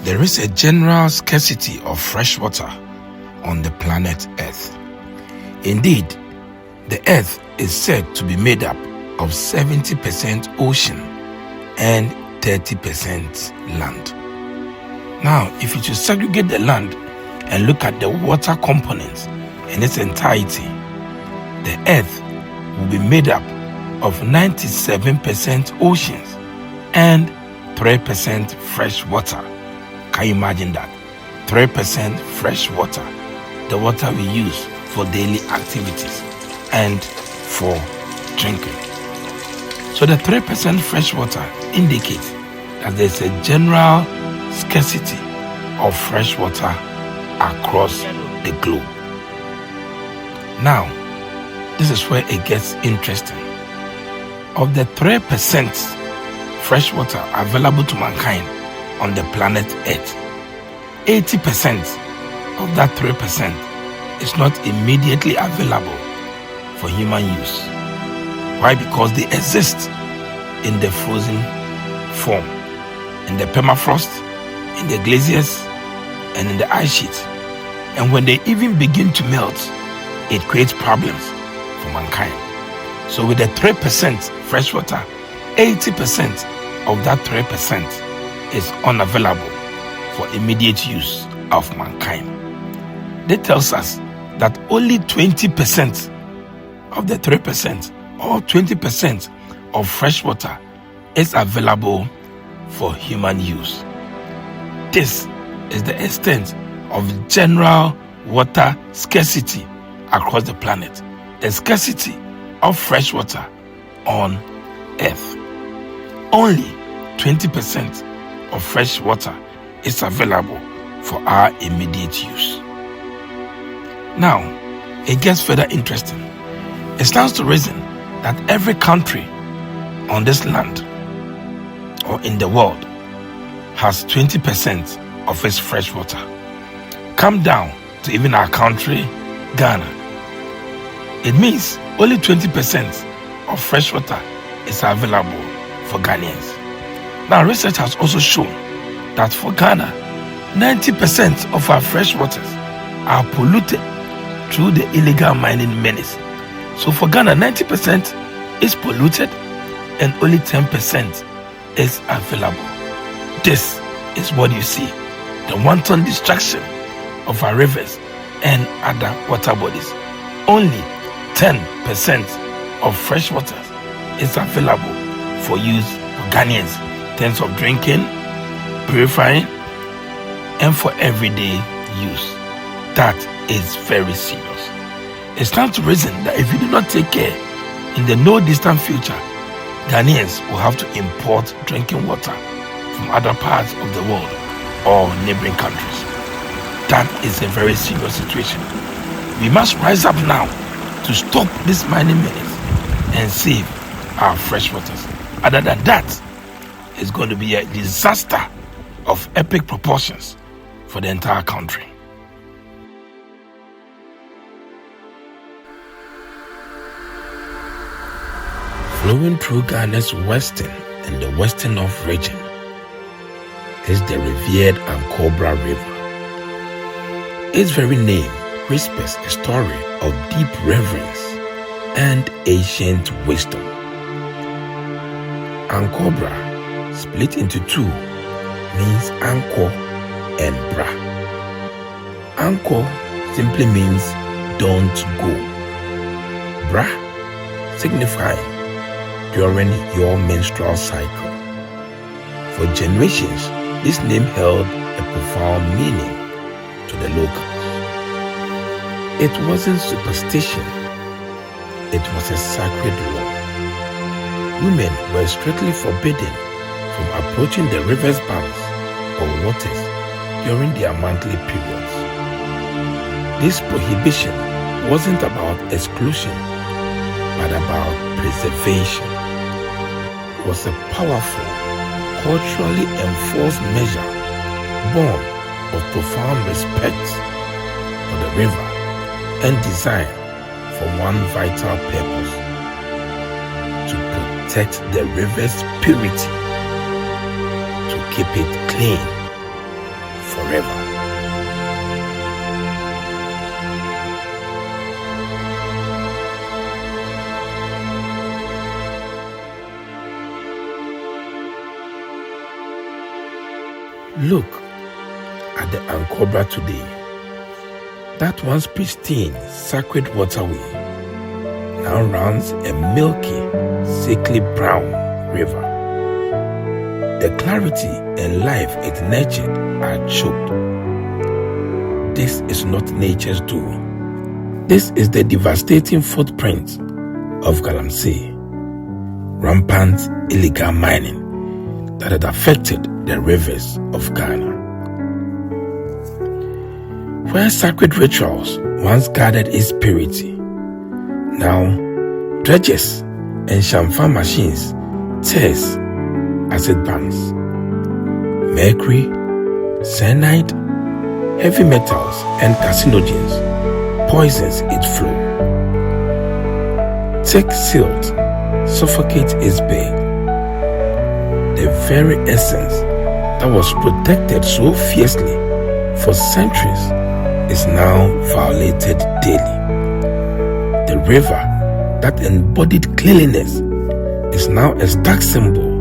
There is a general scarcity of fresh water on the planet Earth. Indeed, the Earth is said to be made up of 70% ocean and 30% land. Now, if you should segregate the land and look at the water components in its entirety, the Earth will be made up of 97% oceans and 3% fresh water. Can you imagine that? 3% fresh water, the water we use for daily activities and for drinking. So the 3% fresh water indicates that there's a general scarcity of fresh water across the globe. Now, this is where it gets interesting. Of the 3% fresh water available to mankind on the planet Earth, 80% of that 3% is not immediately available for human use. Why? Because they exist in the frozen form, in the permafrost, in the glaciers, and in the ice sheet. And when they even begin to melt, it creates problems for mankind. So with the 3% fresh water, 80% of that 3% is unavailable for immediate use of mankind. That tells us that only 20% of the 3% or 20% of fresh water is available for human use. This is the extent of general water scarcity across the planet. The scarcity of fresh water on Earth. Only 20% of fresh water is available for our immediate use. Now, it gets further interesting. It stands to reason that every country on this land or in the world has 20% of its fresh water. Come down to even our country, Ghana. It means only 20% of fresh water is available for Ghanaians. Now, research has also shown that for Ghana, 90% of our fresh waters are polluted through the illegal mining menace. So for Ghana, 90% is polluted and only 10% is available. This is what you see, the wanton destruction of our rivers and other water bodies. Only 10% of fresh water is available for use for Ghanaians in terms of drinking, purifying, and for everyday use. That is very serious. It stands to reason that if we do not take care, in the no distant future, Ghanaians will have to import drinking water from other parts of the world or neighboring countries. That is a very serious situation. We must rise up now to stop this mining menace and save our fresh waters. Other than that, it's going to be a disaster of epic proportions for the entire country. Flowing through Ghana's western and the western north region is the revered Ankobra River. Its very name whispers a story of deep reverence and ancient wisdom. Ankobra, split into two, means anko and bra. Anko simply means don't go. Bra signifying during your menstrual cycle. For generations, this name held a profound meaning to the locals. It wasn't superstition, it was a sacred law. Women were strictly forbidden from approaching the river's banks or waters during their monthly periods. This prohibition wasn't about exclusion, but about preservation. It was a powerful, culturally enforced measure born of profound respect for the river and designed for one vital purpose: to protect the river's purity, to keep it clean forever. Look at the Ankobra today. That once pristine, sacred waterway now runs a milky, sickly brown river. The clarity and life it nurtured are choked. This is not nature's doing. This is the devastating footprint of Galamsey, rampant illegal mining that had affected the rivers of Ghana. Where sacred rituals once guarded its purity, now dredges and champagne machines tears as it burns. Mercury, cyanide, heavy metals and carcinogens poisons its flow. Thick silt suffocates its bed. The very essence that was protected so fiercely for centuries is now violated daily. The river that embodied cleanliness is now a stark symbol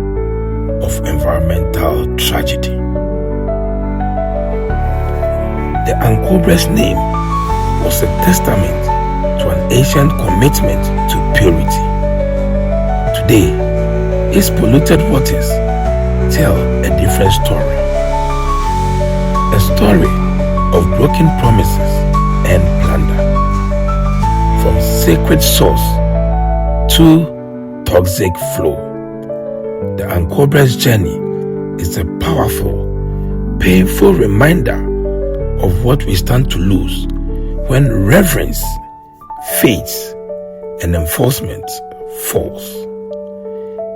of environmental tragedy. The Ankobra's name was a testament to an ancient commitment to purity. Today, its polluted waters tell a different story. A story of broken promises and plunder. From sacred source to toxic flow. The Ankobra's journey is a powerful, painful reminder of what we stand to lose when reverence fades and enforcement falls.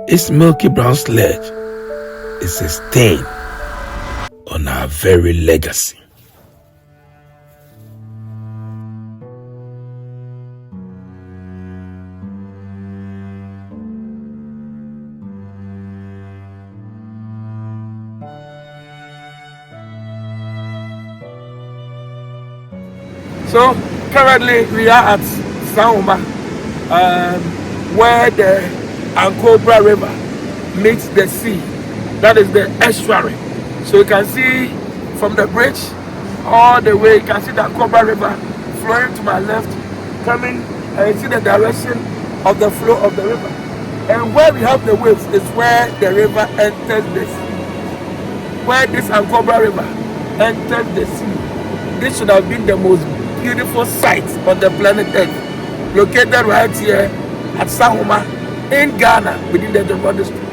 Its milky brown sledge is a stain on our very legacy. So currently we are at Sahoma, where the Ankobra River meets the sea. That is the estuary. So you can see from the bridge all the way, you can see the Ankobra River flowing to my left, coming, and you see the direction of the flow of the river. And where we have the waves is where the river enters the sea. Where this Ankobra River enters the sea, this should have been the most beautiful sight on the planet Earth, located right here at Sahoma in Ghana, within the Ankobra district.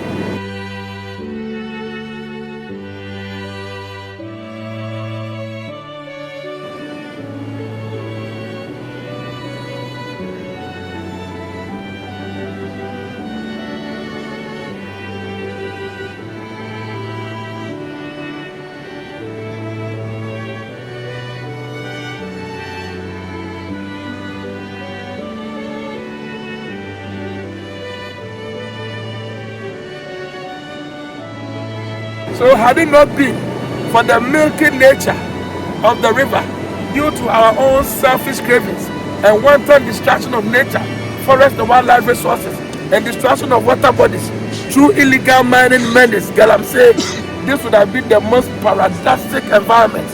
So had it not been for the milky nature of the river, due to our own selfish cravings and wanton destruction of nature, forest and wildlife resources, and destruction of water bodies through illegal mining menace, Galamsey, this would have been the most paradisiac environment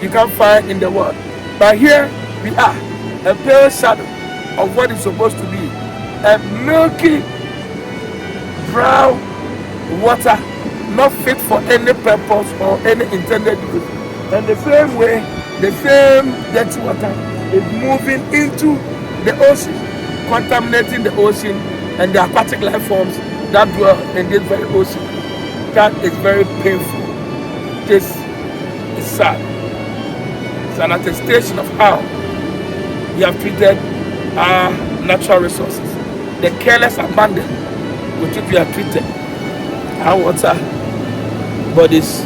you can find in the world. But here we are, a pale shadow of what is supposed to be a milky brown water, not fit for any purpose or any intended use. And the same way, the same dirty water is moving into the ocean, contaminating the ocean and the aquatic life forms that dwell in this very ocean. That is very painful. This is sad. It's an attestation of how we have treated our natural resources, the careless abandon with which we have treated our water bodies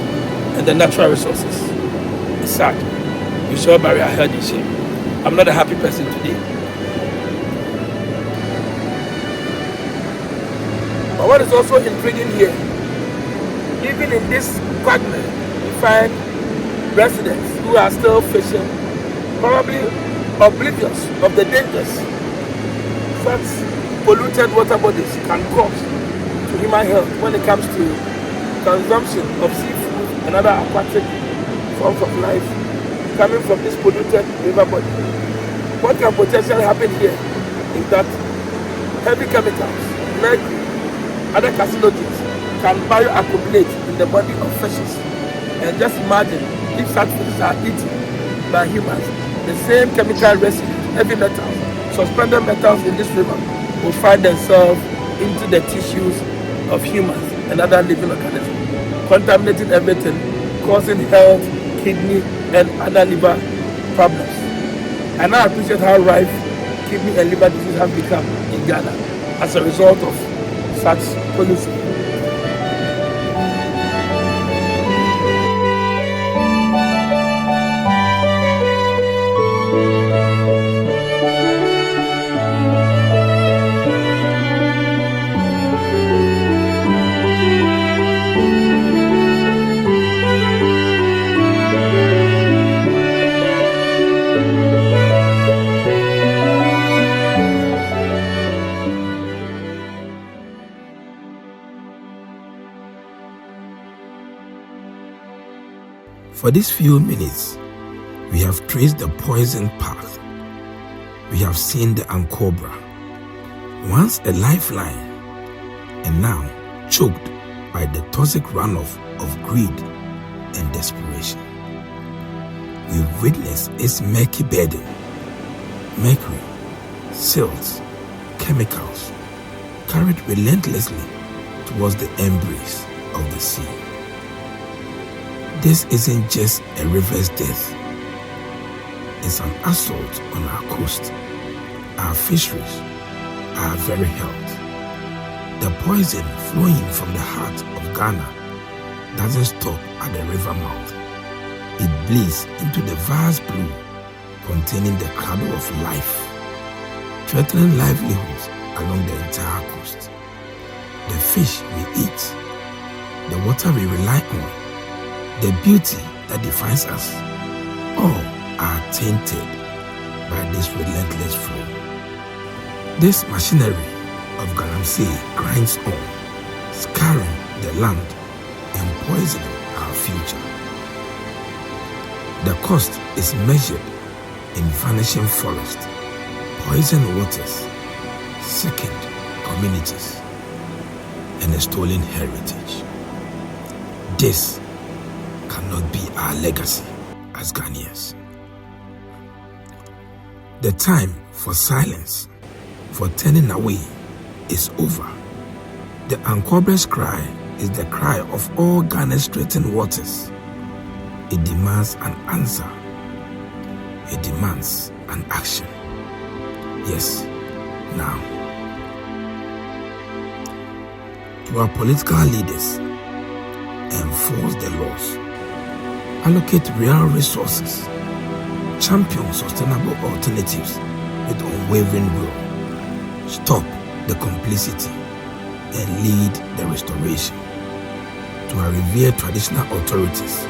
and the natural resources. It's sad. We shall bury our head in shame. I'm not a happy person today. But what is also intriguing here, even in this quagmire, we find residents who are still fishing, probably oblivious of the dangers such polluted water bodies can cause to human health when it comes to consumption of seafood and other aquatic forms of life coming from this polluted river body. What can potentially happen here is that heavy chemicals, mercury, other carcinogens can bioaccumulate in the body of fishes. And just imagine if such fishes are eaten by humans, the same chemical residue, heavy metals, suspended metals in this river will find themselves into the tissues of humans and other living organisms, contaminating everything, causing health, kidney, and other liver problems. And I appreciate how rife kidney and liver disease have become in Ghana as a result of such pollution. For these few minutes, we have traced the poison path. We have seen the Ankobra, once a lifeline, and now choked by the toxic runoff of greed and desperation. We witnessed its murky burden, mercury, silt, chemicals, carried relentlessly towards the embrace of the sea. This isn't just a river's death. It's an assault on our coast, our fisheries, our very health. The poison flowing from the heart of Ghana doesn't stop at the river mouth. It bleeds into the vast blue containing the cradle of life, threatening livelihoods along the entire coast. The fish we eat, the water we rely on, the beauty that defines us, all are tainted by this relentless flow. This machinery of Galamsey grinds on, scarring the land and poisoning our future. The cost is measured in vanishing forest, poisoned waters, sickened communities, and a stolen heritage. This cannot be our legacy as Ghanaians. The time for silence, for turning away, is over. The Ankobra's cry is the cry of all Ghana's threatened waters. It demands an answer. It demands an action. Yes, now. To our political leaders, enforce the laws. Allocate real resources. Champion sustainable alternatives with unwavering will. Stop the complicity and lead the restoration. To our revered traditional authorities,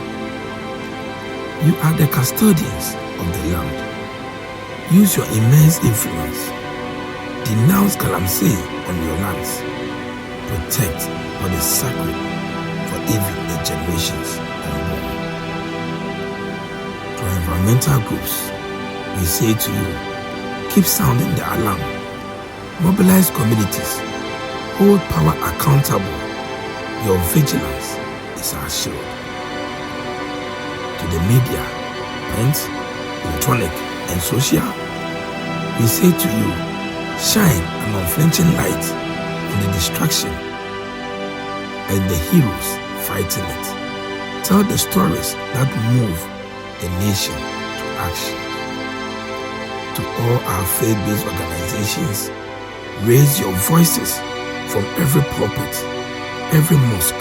you are the custodians of the land. Use your immense influence. Denounce Galamsey on your lands. Protect what is sacred for even the generations unborn. To environmental groups, we say to you, keep sounding the alarm. Mobilize communities. Hold power accountable. Your vigilance is our shield. To the media, print, electronic, and social, we say to you, shine an unflinching light on the destruction and the heroes fighting it. Tell the stories that move the nation to action. To all our faith-based organizations, raise your voices from every pulpit, every mosque,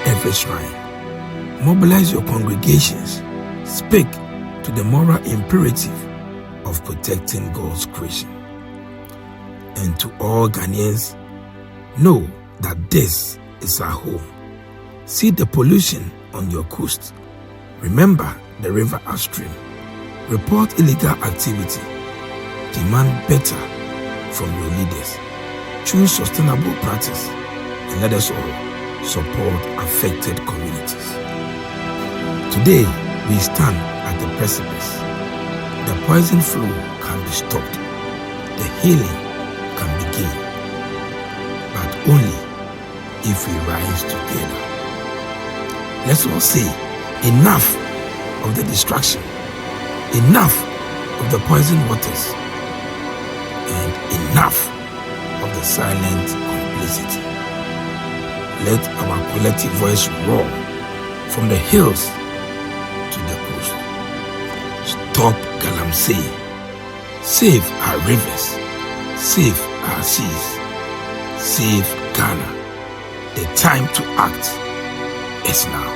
every shrine. Mobilize your congregations. Speak to the moral imperative of protecting God's creation. And to all Ghanaians, know that this is our home. See the pollution on your coast. Remember the river upstream. Report illegal activity. Demand better from your leaders. Choose sustainable practice, and let us all support affected communities. Today, we stand at the precipice. The poison flow can be stopped. The healing can begin. But only if we rise together. Let's all say, enough of the destruction, enough of the poison waters, and enough of the silent complicity. Let our collective voice roar from the hills to the coast. Stop Galamsey. Save our rivers. Save our seas. Save Ghana. The time to act is now.